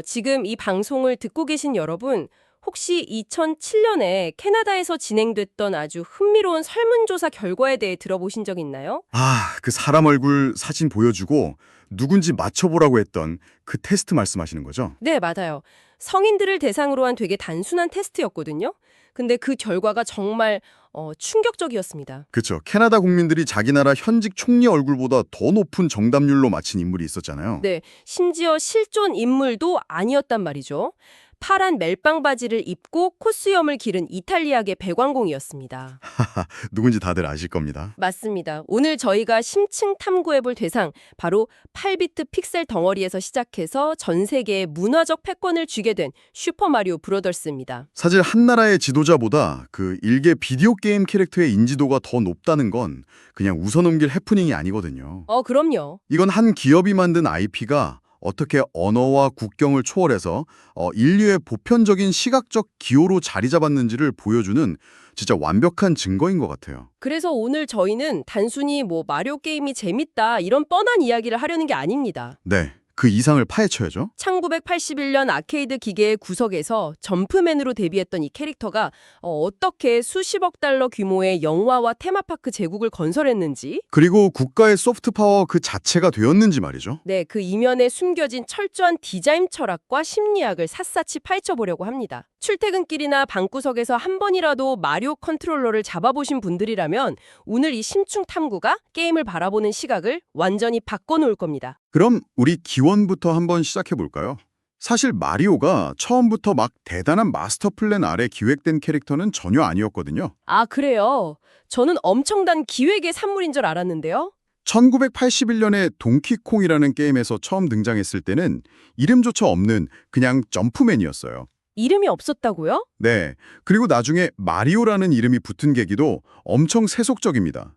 지금 이 방송을 듣고 계신 여러분, 혹시 2007년에 캐나다에서 진행됐던 아주 흥미로운 설문조사 결과에 대해 들어보신 적 있나요? 아, 그 사람 얼굴 사진 보여주고 누군지 맞춰보라고 했던 그 테스트 말씀하시는 거죠? 네, 맞아요. 성인들을 대상으로 한 되게 단순한 테스트였거든요. 근데 그 결과가 정말 충격적이었습니다. 그쵸. 캐나다 국민들이 자기 나라 현직 총리 얼굴보다 더 높은 정답률로 맞힌 인물이 있었잖아요. 네, 심지어 실존 인물도 아니었단 말이죠. 파란 멜빵 바지를 입고 콧수염을 기른 이탈리아계 배관공이었습니다. 누군지 다들 아실 겁니다. 맞습니다. 오늘 저희가 심층 탐구해볼 대상, 바로 8비트 픽셀 덩어리에서 시작해서 전 세계에 문화적 패권을 쥐게 된 슈퍼마리오 브로더스입니다. 사실 한 나라의 지도자보다 그 일개 비디오 게임 캐릭터의 인지도가 더 높다는 건 그냥 웃어넘길 해프닝이 아니거든요. 그럼요. 이건 한 기업이 만든 IP가 어떻게 언어와 국경을 초월해서 인류의 보편적인 시각적 기호로 자리 잡았는지를 보여주는 진짜 완벽한 증거인 것 같아요. 그래서 오늘 저희는 단순히 마리오 게임이 재밌다 이런 뻔한 이야기를 하려는 게 아닙니다. 네, 그 이상을 파헤쳐야죠. 1981년 아케이드 기계의 구석에서 점프맨으로 데뷔했던 이 캐릭터가 어떻게 수십억 달러 규모의 영화와 테마파크 제국을 건설했는지, 그리고 국가의 소프트 파워 그 자체가 되었는지 말이죠. 네, 그 이면에 숨겨진 철저한 디자인 철학과 심리학을 샅샅이 파헤쳐보려고 합니다. 출퇴근길이나 방구석에서 한 번이라도 마리오 컨트롤러를 잡아보신 분들이라면 오늘 이 심층 탐구가 게임을 바라보는 시각을 완전히 바꿔놓을 겁니다. 그럼 우리 기원부터 한번 시작해 볼까요? 사실 마리오가 처음부터 막 대단한 마스터 플랜 아래 기획된 캐릭터는 전혀 아니었거든요. 아, 그래요? 저는 엄청난 기획의 산물인 줄 알았는데요. 1981년에 동키콩이라는 게임에서 처음 등장했을 때는 이름조차 없는 그냥 점프맨이었어요. 이름이 없었다고요? 네, 그리고 나중에 마리오라는 이름이 붙은 계기도 엄청 세속적입니다.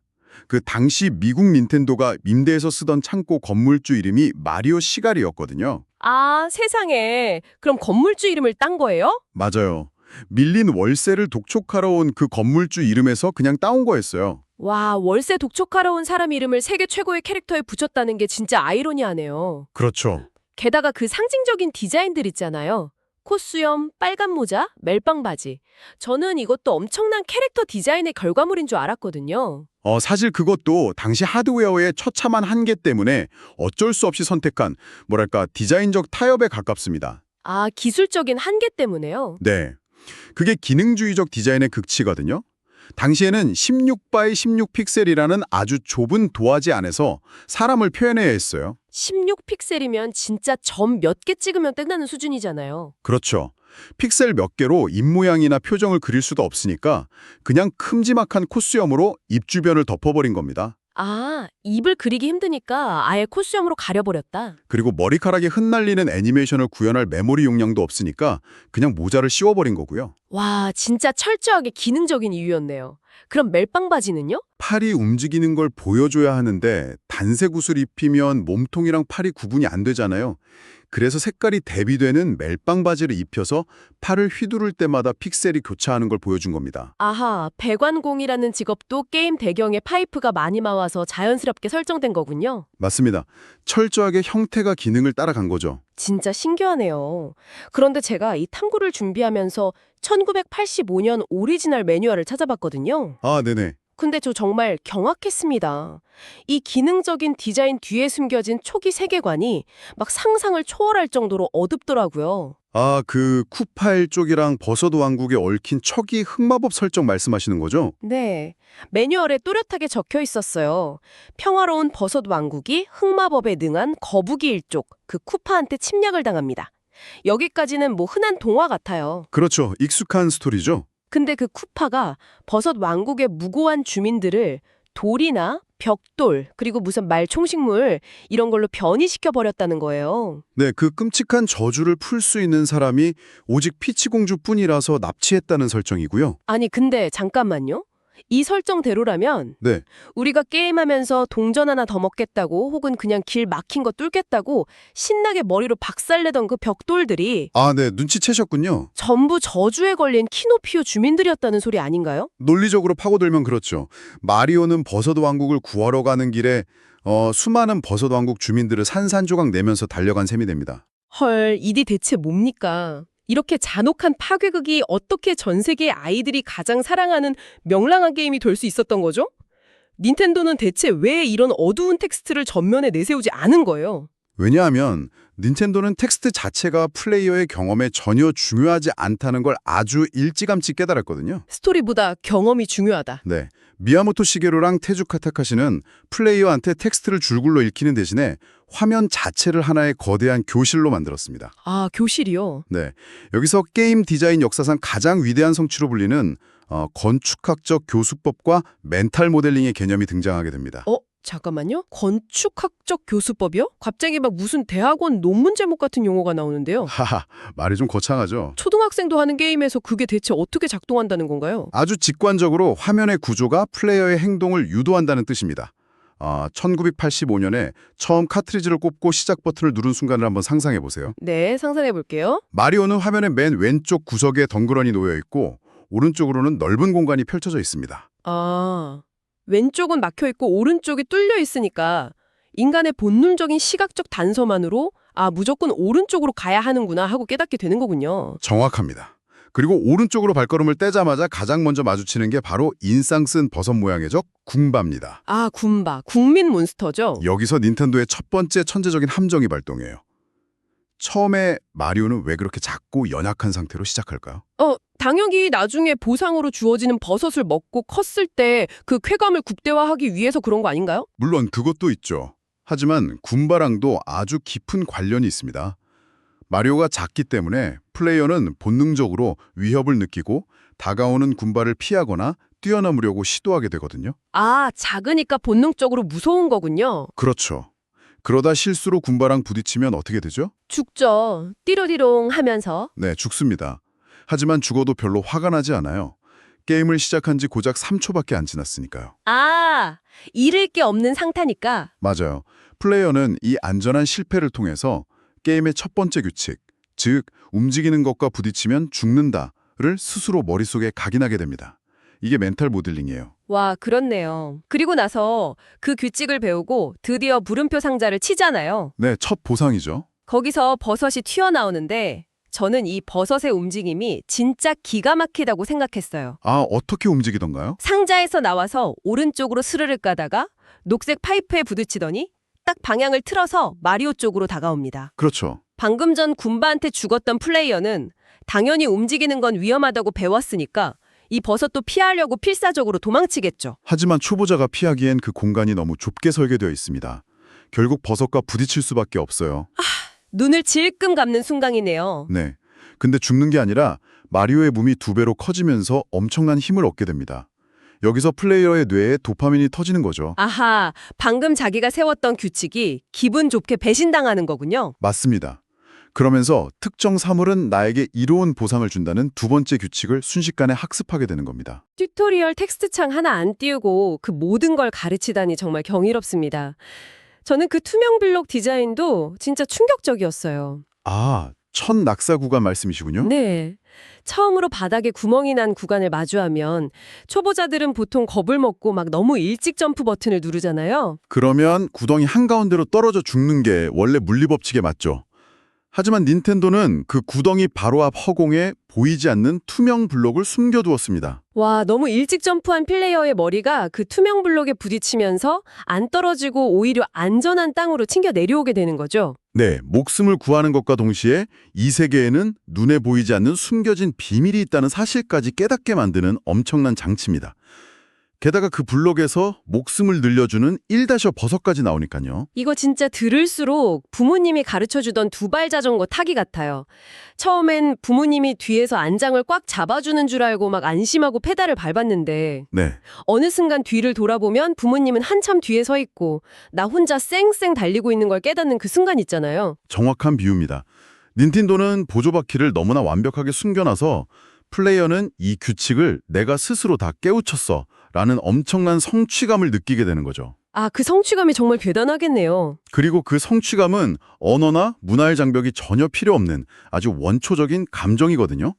그 당시 미국 닌텐도가 임대해서 쓰던 창고 건물주 이름이 마리오 시가리였거든요. 아, 세상에. 그럼 건물주 이름을 딴 거예요? 맞아요. 밀린 월세를 독촉하러 온 그 건물주 이름에서 그냥 따온 거였어요. 와, 월세 독촉하러 온 사람 이름을 세계 최고의 캐릭터에 붙였다는 게 진짜 아이러니하네요. 그렇죠. 게다가 그 상징적인 디자인들 있잖아요. 콧수염, 빨간 모자, 멜빵 바지. 저는 이것도 엄청난 캐릭터 디자인의 결과물인 줄 알았거든요. 사실 그것도 당시 하드웨어의 처참한 한계 때문에 어쩔 수 없이 선택한 뭐랄까 디자인적 타협에 가깝습니다. 아, 기술적인 한계 때문에요? 네. 그게 기능주의적 디자인의 극치거든요. 당시에는 16x 16픽셀이라는 아주 좁은 도화지 안에서 사람을 표현해야 했어요. 16픽셀이면 진짜 점 몇 개 찍으면 끝나는 수준이잖아요. 그렇죠. 픽셀 몇 개로 입모양이나 표정을 그릴 수도 없으니까 그냥 큼지막한 콧수염으로 입 주변을 덮어버린 겁니다. 아, 입을 그리기 힘드니까 아예 콧수염으로 가려버렸다. 그리고 머리카락이 흩날리는 애니메이션을 구현할 메모리 용량도 없으니까 그냥 모자를 씌워버린 거고요. 와, 진짜 철저하게 기능적인 이유였네요. 그럼 멜빵 바지는요? 팔이 움직이는 걸 보여줘야 하는데 단색 옷을 입히면 몸통이랑 팔이 구분이 안 되잖아요. 그래서 색깔이 대비되는 멜빵 바지를 입혀서 팔을 휘두를 때마다 픽셀이 교차하는 걸 보여준 겁니다. 아하, 배관공이라는 직업도 게임 배경에 파이프가 많이 나와서 자연스럽게 설정된 거군요. 맞습니다. 철저하게 형태가 기능을 따라간 거죠. 진짜 신기하네요. 그런데 제가 이 탐구를 준비하면서 1985년 오리지널 매뉴얼을 찾아봤거든요. 아, 네네. 근데 저 정말 경악했습니다. 이 기능적인 디자인 뒤에 숨겨진 초기 세계관이 막 상상을 초월할 정도로 어둡더라고요. 아, 그 쿠파일 쪽이랑 버섯 왕국에 얽힌 척이 흑마법 설정 말씀하시는 거죠? 네, 매뉴얼에 또렷하게 적혀 있었어요. 평화로운 버섯 왕국이 흑마법에 능한 거북이 일족, 그 쿠파한테 침략을 당합니다. 여기까지는 흔한 동화 같아요. 그렇죠. 익숙한 스토리죠. 근데 그 쿠파가 버섯 왕국의 무고한 주민들을 돌이나 벽돌, 그리고 무슨 말총식물 이런 걸로 변이시켜 버렸다는 거예요. 네, 그 끔찍한 저주를 풀 수 있는 사람이 오직 피치 공주뿐이라서 납치했다는 설정이고요. 아니, 근데 잠깐만요. 이 설정대로라면 네, 우리가 게임하면서 동전 하나 더 먹겠다고 혹은 그냥 길 막힌 거 뚫겠다고 신나게 머리로 박살내던 그 벽돌들이 아, 네, 눈치채셨군요. 전부 저주에 걸린 키노피오 주민들이었다는 소리 아닌가요? 논리적으로 파고들면 그렇죠. 마리오는 버섯 왕국을 구하러 가는 길에 수많은 버섯 왕국 주민들을 산산조각 내면서 달려간 셈이 됩니다. 헐, 이게 대체 뭡니까? 이렇게 잔혹한 파괴극이 어떻게 전 세계의 아이들이 가장 사랑하는 명랑한 게임이 될 수 있었던 거죠? 닌텐도는 대체 왜 이런 어두운 텍스트를 전면에 내세우지 않은 거예요? 왜냐하면 닌텐도는 텍스트 자체가 플레이어의 경험에 전혀 중요하지 않다는 걸 아주 일찌감치 깨달았거든요. 스토리보다 경험이 중요하다. 네, 미야모토 시게루랑 테주카 타카시는 플레이어한테 텍스트를 줄글로 읽히는 대신에 화면 자체를 하나의 거대한 교실로 만들었습니다. 아, 교실이요? 네, 여기서 게임 디자인 역사상 가장 위대한 성취로 불리는 건축학적 교수법과 멘탈 모델링의 개념이 등장하게 됩니다. 잠깐만요. 건축학적 교수법이요? 갑자기 막 무슨 대학원 논문 제목 같은 용어가 나오는데요. 하하, 말이 좀 거창하죠. 초등학생도 하는 게임에서 그게 대체 어떻게 작동한다는 건가요? 아주 직관적으로 화면의 구조가 플레이어의 행동을 유도한다는 뜻입니다. 1985년에 처음 카트리지를 꼽고 시작 버튼을 누른 순간을 한번 상상해 보세요. 네, 상상해 볼게요. 마리오는 화면의 맨 왼쪽 구석에 덩그러니 놓여 있고 오른쪽으로는 넓은 공간이 펼쳐져 있습니다. 아, 왼쪽은 막혀 있고 오른쪽이 뚫려 있으니까 인간의 본능적인 시각적 단서만으로 무조건 오른쪽으로 가야 하는구나 하고 깨닫게 되는 거군요. 정확합니다. 그리고 오른쪽으로 발걸음을 떼자마자 가장 먼저 마주치는 게 바로 인상 쓴 버섯 모양의 적 군바입니다. 아, 군바. 국민 몬스터죠? 여기서 닌텐도의 첫 번째 천재적인 함정이 발동해요. 처음에 마리오는 왜 그렇게 작고 연약한 상태로 시작할까요? 당연히 나중에 보상으로 주어지는 버섯을 먹고 컸을 때 그 쾌감을 극대화하기 위해서 그런 거 아닌가요? 물론 그것도 있죠. 하지만 군바랑도 아주 깊은 관련이 있습니다. 마리오가 작기 때문에 플레이어는 본능적으로 위협을 느끼고 다가오는 군바를 피하거나 뛰어넘으려고 시도하게 되거든요. 아, 작으니까 본능적으로 무서운 거군요. 그렇죠. 그러다 실수로 군바랑 부딪히면 어떻게 되죠? 죽죠. 띠로디롱 하면서. 네, 죽습니다. 하지만 죽어도 별로 화가 나지 않아요. 게임을 시작한 지 고작 3초밖에 안 지났으니까요. 잃을 게 없는 상태니까. 맞아요. 플레이어는 이 안전한 실패를 통해서 게임의 첫 번째 규칙, 즉 움직이는 것과 부딪히면 죽는다를 스스로 머릿속에 각인하게 됩니다. 이게 멘탈 모델링이에요. 와, 그렇네요. 그리고 나서 그 규칙을 배우고 드디어 물음표 상자를 치잖아요. 네, 첫 보상이죠. 거기서 버섯이 튀어나오는데 저는 이 버섯의 움직임이 진짜 기가 막히다고 생각했어요. 어떻게 움직이던가요? 상자에서 나와서 오른쪽으로 스르륵 가다가 녹색 파이프에 부딪히더니 딱 방향을 틀어서 마리오 쪽으로 다가옵니다. 그렇죠. 방금 전 군바한테 죽었던 플레이어는 당연히 움직이는 건 위험하다고 배웠으니까 이 버섯도 피하려고 필사적으로 도망치겠죠. 하지만 초보자가 피하기엔 그 공간이 너무 좁게 설계되어 있습니다. 결국 버섯과 부딪힐 수밖에 없어요. 눈을 질끔 감는 순간이네요. 네. 근데 죽는 게 아니라 마리오의 몸이 2배로 커지면서 엄청난 힘을 얻게 됩니다. 여기서 플레이어의 뇌에 도파민이 터지는 거죠. 아하, 방금 자기가 세웠던 규칙이 기분 좋게 배신당하는 거군요. 맞습니다. 그러면서 특정 사물은 나에게 이로운 보상을 준다는 두 번째 규칙을 순식간에 학습하게 되는 겁니다. 튜토리얼 텍스트창 하나 안 띄우고 그 모든 걸 가르치다니 정말 경이롭습니다. 저는 그 투명 블록 디자인도 진짜 충격적이었어요. 첫 낙사 구간 말씀이시군요? 네. 처음으로 바닥에 구멍이 난 구간을 마주하면 초보자들은 보통 겁을 먹고 막 너무 일찍 점프 버튼을 누르잖아요. 그러면 구덩이 한가운데로 떨어져 죽는 게 원래 물리법칙에 맞죠. 하지만 닌텐도는 그 구덩이 바로 앞 허공에 보이지 않는 투명 블록을 숨겨두었습니다. 와, 너무 일찍 점프한 플레이어의 머리가 그 투명 블록에 부딪히면서 안 떨어지고 오히려 안전한 땅으로 튕겨 내려오게 되는 거죠. 네, 목숨을 구하는 것과 동시에 이 세계에는 눈에 보이지 않는 숨겨진 비밀이 있다는 사실까지 깨닫게 만드는 엄청난 장치입니다. 게다가 그 블록에서 목숨을 늘려주는 1-어 버섯까지 나오니까요. 이거 진짜 들을수록 부모님이 가르쳐주던 두발 자전거 타기 같아요. 처음엔 부모님이 뒤에서 안장을 꽉 잡아주는 줄 알고 막 안심하고 페달을 밟았는데 네, 어느 순간 뒤를 돌아보면 부모님은 한참 뒤에 서 있고 나 혼자 쌩쌩 달리고 있는 걸 깨닫는 그 순간 있잖아요. 정확한 비유입니다. 닌텐도는 보조바퀴를 너무나 완벽하게 숨겨놔서 플레이어는 이 규칙을 내가 스스로 다 깨우쳤어 라는 엄청난 성취감을 느끼게 되는 거죠. 그 성취감이 정말 대단하겠네요. 그리고 그 성취감은 언어나 문화의 장벽이 전혀 필요 없는 아주 원초적인 감정이거든요.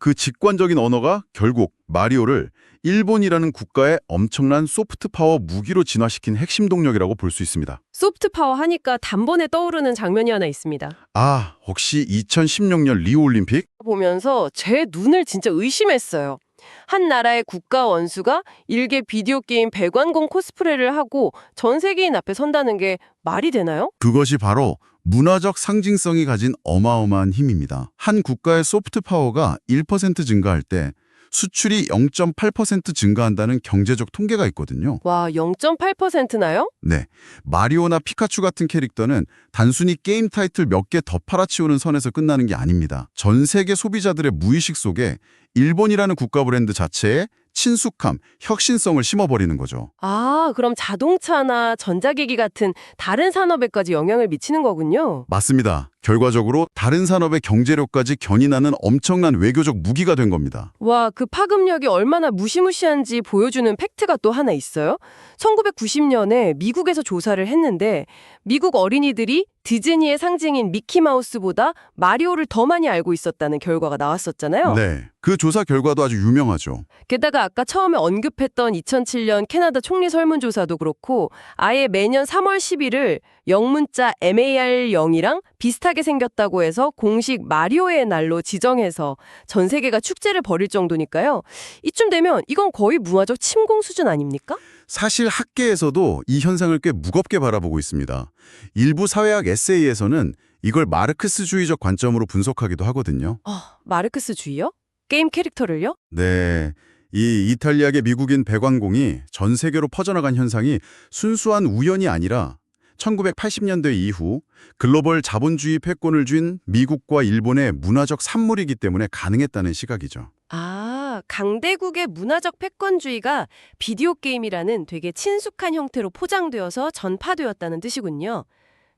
그 직관적인 언어가 결국 마리오를 일본이라는 국가의 엄청난 소프트 파워 무기로 진화시킨 핵심 동력이라고 볼 수 있습니다. 소프트 파워 하니까 단번에 떠오르는 장면이 하나 있습니다. 아, 혹시 2016년 리우 올림픽? 보면서 제 눈을 진짜 의심했어요. 한 나라의 국가 원수가 일개 비디오 게임 배관공 코스프레를 하고 전 세계인 앞에 선다는 게 말이 되나요? 그것이 바로 문화적 상징성이 가진 어마어마한 힘입니다. 한 국가의 소프트 파워가 1% 증가할 때 수출이 0.8% 증가한다는 경제적 통계가 있거든요. 와, 0.8%나요? 네, 마리오나 피카츄 같은 캐릭터는 단순히 게임 타이틀 몇 개 더 팔아치우는 선에서 끝나는 게 아닙니다. 전 세계 소비자들의 무의식 속에 일본이라는 국가 브랜드 자체에 친숙함, 혁신성을 심어버리는 거죠. 아, 그럼 자동차나 전자기기 같은 다른 산업에까지 영향을 미치는 거군요. 맞습니다. 결과적으로 다른 산업의 경제력까지 견인하는 엄청난 외교적 무기가 된 겁니다. 와, 그 파급력이 얼마나 무시무시한지 보여주는 팩트가 또 하나 있어요. 1990년에 미국에서 조사를 했는데 미국 어린이들이 디즈니의 상징인 미키마우스보다 마리오를 더 많이 알고 있었다는 결과가 나왔었잖아요. 네, 그 조사 결과도 아주 유명하죠. 게다가 아까 처음에 언급했던 2007년 캐나다 총리 설문조사도 그렇고 아예 매년 3월 10일을 영문자 MAR0이랑 비슷하게 생겼다고 해서 공식 마리오의 날로 지정해서 전 세계가 축제를 벌일 정도니까요. 이쯤 되면 이건 거의 문화적 침공 수준 아닙니까? 사실 학계에서도 이 현상을 꽤 무겁게 바라보고 있습니다. 일부 사회학 에세이에서는 이걸 마르크스주의적 관점으로 분석하기도 하거든요. 마르크스주의요? 게임 캐릭터를요? 네, 이 이탈리아계 미국인 배관공이 전 세계로 퍼져나간 현상이 순수한 우연이 아니라 1980년대 이후 글로벌 자본주의 패권을 쥔 미국과 일본의 문화적 산물이기 때문에 가능했다는 시각이죠. 아, 강대국의 문화적 패권주의가 비디오 게임이라는 되게 친숙한 형태로 포장되어서 전파되었다는 뜻이군요.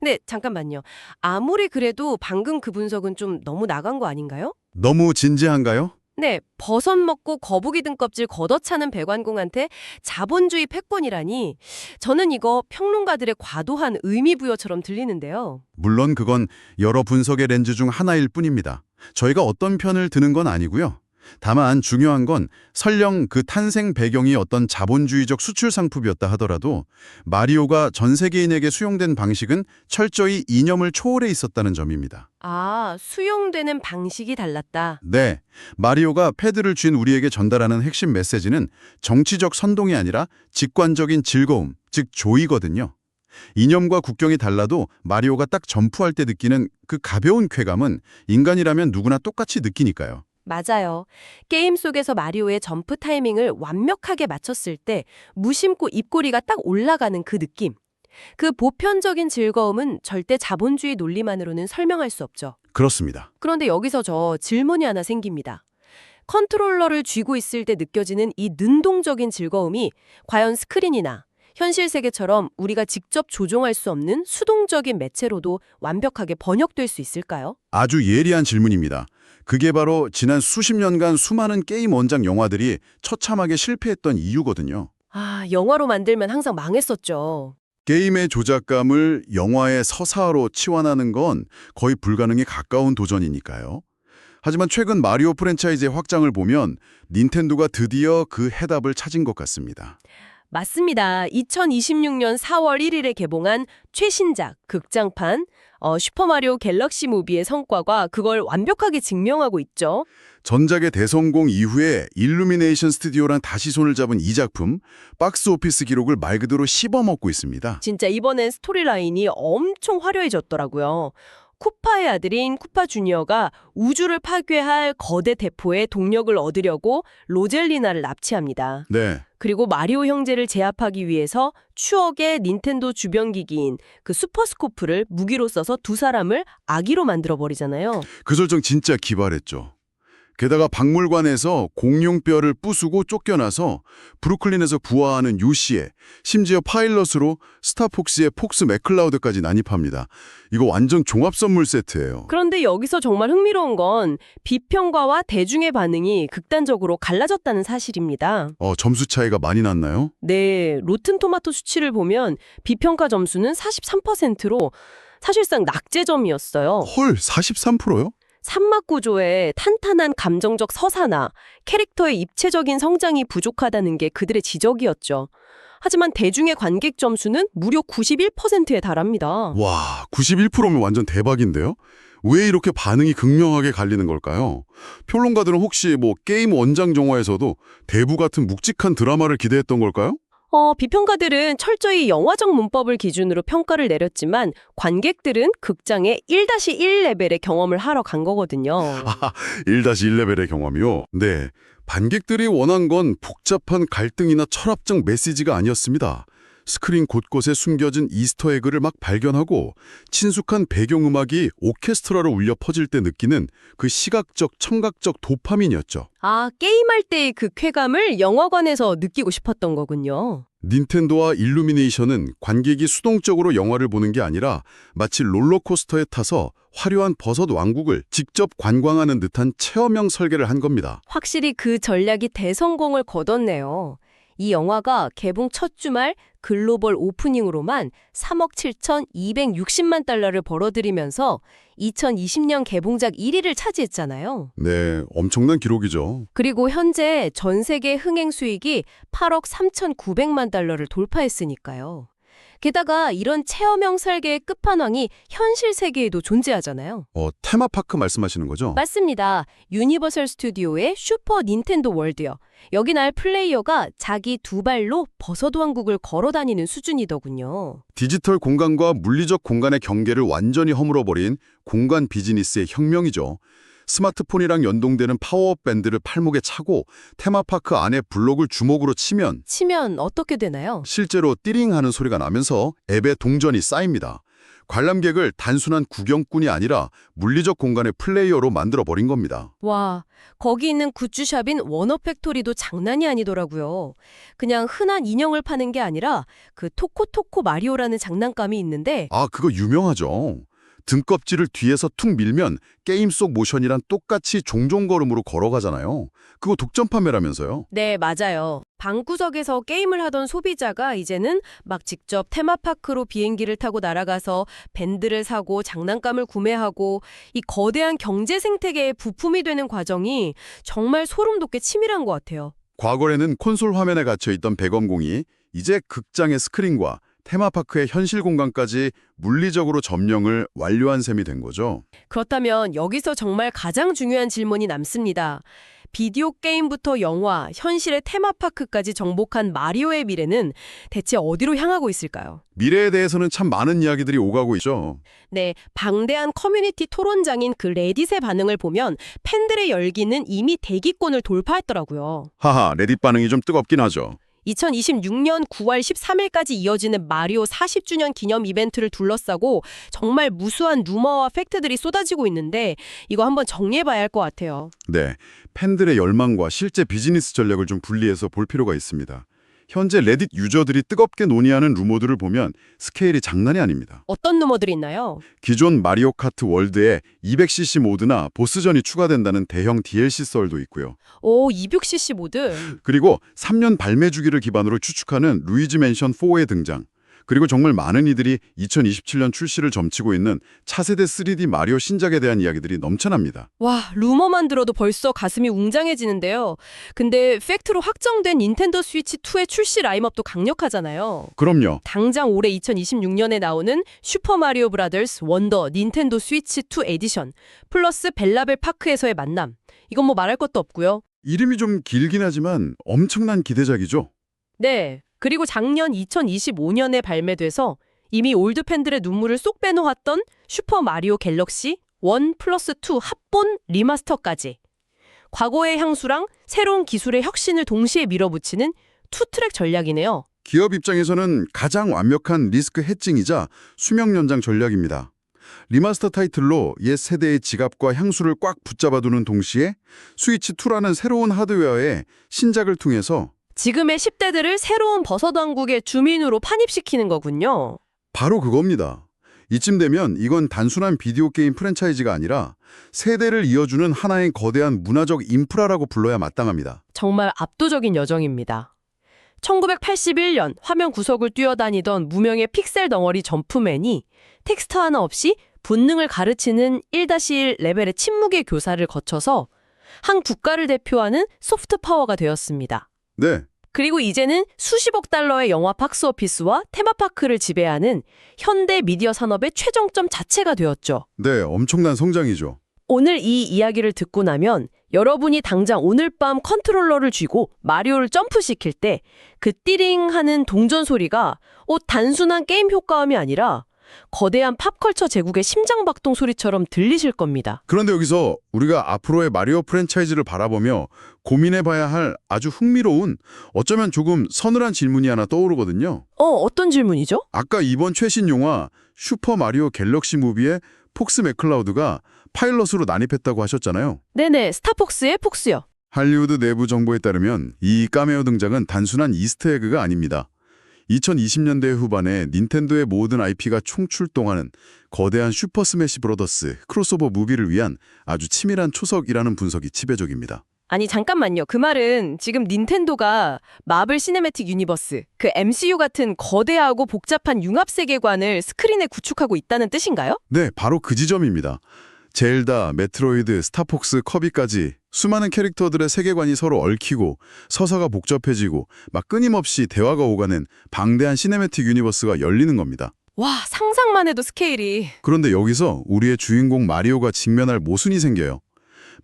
근데 잠깐만요. 아무리 그래도 방금 그 분석은 좀 너무 나간 거 아닌가요? 너무 진지한가요? 네, 버섯 먹고 거북이 등껍질 걷어차는 배관공한테 자본주의 패권이라니 저는 이거 평론가들의 과도한 의미 부여처럼 들리는데요. 물론 그건 여러 분석의 렌즈 중 하나일 뿐입니다. 저희가 어떤 편을 드는 건 아니고요. 다만 중요한 건 설령 그 탄생 배경이 어떤 자본주의적 수출 상품이었다 하더라도 마리오가 전 세계인에게 수용된 방식은 철저히 이념을 초월해 있었다는 점입니다. 아, 수용되는 방식이 달랐다. 네, 마리오가 패드를 쥔 우리에게 전달하는 핵심 메시지는 정치적 선동이 아니라 직관적인 즐거움, 즉 조이거든요. 이념과 국경이 달라도 마리오가 딱 점프할 때 느끼는 그 가벼운 쾌감은 인간이라면 누구나 똑같이 느끼니까요. 맞아요. 게임 속에서 마리오의 점프 타이밍을 완벽하게 맞췄을 때 무심코 입꼬리가 딱 올라가는 그 느낌. 그 보편적인 즐거움은 절대 자본주의 논리만으로는 설명할 수 없죠. 그렇습니다. 그런데 여기서 저 질문이 하나 생깁니다. 컨트롤러를 쥐고 있을 때 느껴지는 이 능동적인 즐거움이 과연 스크린이나 현실 세계처럼 우리가 직접 조종할 수 없는 수동적인 매체로도 완벽하게 번역될 수 있을까요? 아주 예리한 질문입니다. 그게 바로 지난 수십 년간 수많은 게임 원작 영화들이 처참하게 실패했던 이유거든요. 아, 영화로 만들면 항상 망했었죠. 게임의 조작감을 영화의 서사로 치환하는 건 거의 불가능에 가까운 도전이니까요. 하지만 최근 마리오 프랜차이즈의 확장을 보면 닌텐도가 드디어 그 해답을 찾은 것 같습니다. 맞습니다. 2026년 4월 1일에 개봉한 최신작 극장판 슈퍼마리오 갤럭시 무비의 성과가 그걸 완벽하게 증명하고 있죠. 전작의 대성공 이후에 일루미네이션 스튜디오랑 다시 손을 잡은 이 작품, 박스 오피스 기록을 말 그대로 씹어먹고 있습니다. 진짜 이번엔 스토리라인이 엄청 화려해졌더라고요. 쿠파의 아들인 쿠파 주니어가 우주를 파괴할 거대 대포의 동력을 얻으려고 로젤리나를 납치합니다. 네, 그리고 마리오 형제를 제압하기 위해서 추억의 닌텐도 주변 기기인 그 슈퍼스코프를 무기로 써서 두 사람을 아기로 만들어버리잖아요. 그 설정 진짜 기발했죠. 게다가 박물관에서 공룡뼈를 부수고 쫓겨나서 브루클린에서 부화하는 요시에 심지어 파일럿으로 스타폭스의 폭스 맥클라우드까지 난입합니다. 이거 완전 종합 선물 세트예요. 그런데 여기서 정말 흥미로운 건 비평가와 대중의 반응이 극단적으로 갈라졌다는 사실입니다. 점수 차이가 많이 났나요? 네, 로튼 토마토 수치를 보면 비평가 점수는 43%로 사실상 낙제점이었어요. 헐, 43%요? 산막 구조에 탄탄한 감정적 서사나 캐릭터의 입체적인 성장이 부족하다는 게 그들의 지적이었죠. 하지만 대중의 관객 점수는 무려 91%에 달합니다. 와, 91%면 완전 대박인데요? 왜 이렇게 반응이 극명하게 갈리는 걸까요? 평론가들은 혹시 게임 원작 영화에서도 대부 같은 묵직한 드라마를 기대했던 걸까요? 비평가들은 철저히 영화적 문법을 기준으로 평가를 내렸지만 관객들은 극장의 1-1 레벨의 경험을 하러 간 거거든요. 1-1 레벨의 경험이요? 네. 관객들이 원한 건 복잡한 갈등이나 철학적 메시지가 아니었습니다. 스크린 곳곳에 숨겨진 이스터에그를 막 발견하고 친숙한 배경음악이 오케스트라로 울려 퍼질 때 느끼는 그 시각적, 청각적 도파민이었죠. 게임할 때의 그 쾌감을 영화관에서 느끼고 싶었던 거군요. 닌텐도와 일루미네이션은 관객이 수동적으로 영화를 보는 게 아니라 마치 롤러코스터에 타서 화려한 버섯 왕국을 직접 관광하는 듯한 체험형 설계를 한 겁니다. 확실히 그 전략이 대성공을 거뒀네요. 이 영화가 개봉 첫 주말 글로벌 오프닝으로만 3억 7,260만 달러를 벌어들이면서 2020년 개봉작 1위를 차지했잖아요. 네, 엄청난 기록이죠. 그리고 현재 전 세계 흥행 수익이 8억 3,900만 달러를 돌파했으니까요. 게다가 이런 체험형 설계의 끝판왕이 현실 세계에도 존재하잖아요. 테마파크 말씀하시는 거죠? 맞습니다. 유니버설 스튜디오의 슈퍼 닌텐도 월드요. 여기 날 플레이어가 자기 두 발로 버섯 왕국을 걸어 다니는 수준이더군요. 디지털 공간과 물리적 공간의 경계를 완전히 허물어버린 공간 비즈니스의 혁명이죠. 스마트폰이랑 연동되는 파워업 밴드를 팔목에 차고 테마파크 안에 블록을 주먹으로 치면 어떻게 되나요? 실제로 띠링하는 소리가 나면서 앱에 동전이 쌓입니다. 관람객을 단순한 구경꾼이 아니라 물리적 공간의 플레이어로 만들어버린 겁니다. 와, 거기 있는 굿즈샵인 워너팩토리도 장난이 아니더라고요. 그냥 흔한 인형을 파는 게 아니라 그 토코토코 마리오라는 장난감이 있는데 그거 유명하죠. 등껍질을 뒤에서 툭 밀면 게임 속 모션이랑 똑같이 종종걸음으로 걸어가잖아요. 그거 독점 판매라면서요. 네, 맞아요. 방구석에서 게임을 하던 소비자가 이제는 막 직접 테마파크로 비행기를 타고 날아가서 밴드를 사고 장난감을 구매하고 이 거대한 경제 생태계의 부품이 되는 과정이 정말 소름 돋게 치밀한 것 같아요. 과거에는 콘솔 화면에 갇혀있던 백원공이 이제 극장의 스크린과 테마파크의 현실 공간까지 물리적으로 점령을 완료한 셈이 된 거죠. 그렇다면 여기서 정말 가장 중요한 질문이 남습니다. 비디오 게임부터 영화, 현실의 테마파크까지 정복한 마리오의 미래는 대체 어디로 향하고 있을까요? 미래에 대해서는 참 많은 이야기들이 오가고 있죠. 네, 방대한 커뮤니티 토론장인 그 레딧의 반응을 보면 팬들의 열기는 이미 대기권을 돌파했더라고요. 하하, 레딧 반응이 좀 뜨겁긴 하죠. 2026년 9월 13일까지 이어지는 마리오 40주년 기념 이벤트를 둘러싸고 정말 무수한 루머와 팩트들이 쏟아지고 있는데 이거 한번 정리해봐야 할 것 같아요. 네, 팬들의 열망과 실제 비즈니스 전략을 좀 분리해서 볼 필요가 있습니다. 현재 레딧 유저들이 뜨겁게 논의하는 루머들을 보면 스케일이 장난이 아닙니다. 어떤 루머들이 있나요? 기존 마리오 카트 월드에 200cc 모드나 보스전이 추가된다는 대형 DLC 썰도 있고요. 200cc 모드. 그리고 3년 발매 주기를 기반으로 추측하는 루이지 맨션 4의 등장. 그리고 정말 많은 이들이 2027년 출시를 점치고 있는 차세대 3D 마리오 신작에 대한 이야기들이 넘쳐납니다. 와, 루머만 들어도 벌써 가슴이 웅장해지는데요. 근데 팩트로 확정된 닌텐도 스위치 2의 출시 라인업도 강력하잖아요. 그럼요. 당장 올해 2026년에 나오는 슈퍼 마리오 브라더스 원더 닌텐도 스위치 2 에디션 플러스 벨라벨 파크에서의 만남. 이건 뭐 말할 것도 없고요. 이름이 좀 길긴 하지만 엄청난 기대작이죠. 네. 그리고 작년 2025년에 발매돼서 이미 올드 팬들의 눈물을 쏙 빼놓았던 슈퍼 마리오 갤럭시 1+2 합본 리마스터까지. 과거의 향수랑 새로운 기술의 혁신을 동시에 밀어붙이는 투트랙 전략이네요. 기업 입장에서는 가장 완벽한 리스크 해칭이자 수명 연장 전략입니다. 리마스터 타이틀로 옛 세대의 지갑과 향수를 꽉 붙잡아두는 동시에 스위치2라는 새로운 하드웨어에 신작을 통해서 지금의 10대들을 새로운 버섯왕국의 주민으로 판입시키는 거군요. 바로 그겁니다. 이쯤 되면 이건 단순한 비디오 게임 프랜차이즈가 아니라 세대를 이어주는 하나의 거대한 문화적 인프라라고 불러야 마땅합니다. 정말 압도적인 여정입니다. 1981년 화면 구석을 뛰어다니던 무명의 픽셀 덩어리 점프맨이 텍스트 하나 없이 본능을 가르치는 1-1 레벨의 침묵의 교사를 거쳐서 한 국가를 대표하는 소프트 파워가 되었습니다. 네, 그리고 이제는 수십억 달러의 영화 박스오피스와 테마파크를 지배하는 현대 미디어 산업의 최정점 자체가 되었죠. 네, 엄청난 성장이죠. 오늘 이 이야기를 듣고 나면 여러분이 당장 오늘 밤 컨트롤러를 쥐고 마리오를 점프시킬 때 그 띠링하는 동전 소리가 단순한 게임 효과음이 아니라 거대한 팝컬처 제국의 심장박동 소리처럼 들리실 겁니다. 그런데 여기서 우리가 앞으로의 마리오 프랜차이즈를 바라보며 고민해봐야 할 아주 흥미로운, 어쩌면 조금 서늘한 질문이 하나 떠오르거든요. 어떤 질문이죠? 아까 이번 최신 영화 슈퍼 마리오 갤럭시 무비의 폭스 맥클라우드가 파일럿으로 난입했다고 하셨잖아요. 네네, 스타폭스의 폭스요. 할리우드 내부 정보에 따르면 이 카메오 등장은 단순한 이스터에그가 아닙니다. 2020년대 후반에 닌텐도의 모든 IP가 총출동하는 거대한 슈퍼 스매시 브로더스 크로스오버 무비를 위한 아주 치밀한 초석이라는 분석이 지배적입니다. 아니 잠깐만요. 그 말은 지금 닌텐도가 마블 시네매틱 유니버스, 그 MCU 같은 거대하고 복잡한 융합 세계관을 스크린에 구축하고 있다는 뜻인가요? 네, 바로 그 지점입니다. 젤다, 메트로이드, 스타폭스, 커비까지 수많은 캐릭터들의 세계관이 서로 얽히고 서사가 복잡해지고 막 끊임없이 대화가 오가는 방대한 시네매틱 유니버스가 열리는 겁니다. 와, 상상만 해도 스케일이. 그런데 여기서 우리의 주인공 마리오가 직면할 모순이 생겨요.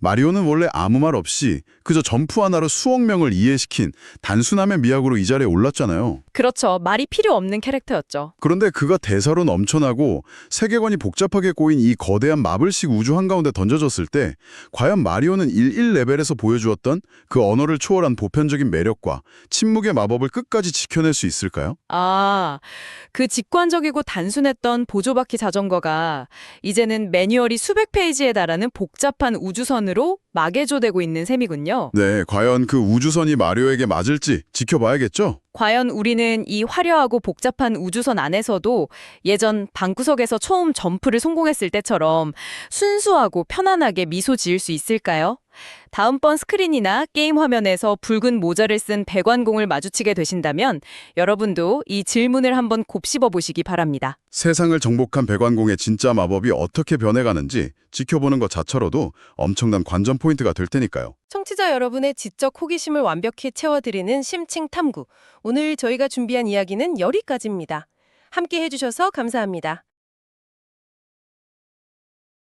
마리오는 원래 아무 말 없이 그저 점프 하나로 수억 명을 이해시킨 단순함의 미학으로 이 자리에 올랐잖아요. 그렇죠. 말이 필요 없는 캐릭터였죠. 그런데 그가 대사로 넘쳐나고 세계관이 복잡하게 꼬인 이 거대한 마블식 우주 한가운데 던져졌을 때 과연 마리오는 11 레벨에서 보여주었던 그 언어를 초월한 보편적인 매력과 침묵의 마법을 끝까지 지켜낼 수 있을까요? 그 직관적이고 단순했던 보조바퀴 자전거가 이제는 매뉴얼이 수백 페이지에 달하는 복잡한 우주선으로 마개조되고 있는 셈이군요. 네, 과연 그 우주선이 마리오에게 맞을지 지켜봐야겠죠? 과연 우리는 이 화려하고 복잡한 우주선 안에서도 예전 방구석에서 처음 점프를 성공했을 때처럼 순수하고 편안하게 미소 지을 수 있을까요? 다음번 스크린이나 게임 화면에서 붉은 모자를 쓴 백완공을 마주치게 되신다면 여러분도 이 질문을 한번 곱씹어 보시기 바랍니다. 세상을 정복한 백완공의 진짜 마법이 어떻게 변해가는지 지켜보는 것 자체로도 엄청난 관전 포인트가 될 테니까요. 청취자 여러분의 지적 호기심을 완벽히 채워드리는 심층 탐구. 오늘 저희가 준비한 이야기는 여기까지입니다. 함께 해주셔서 감사합니다.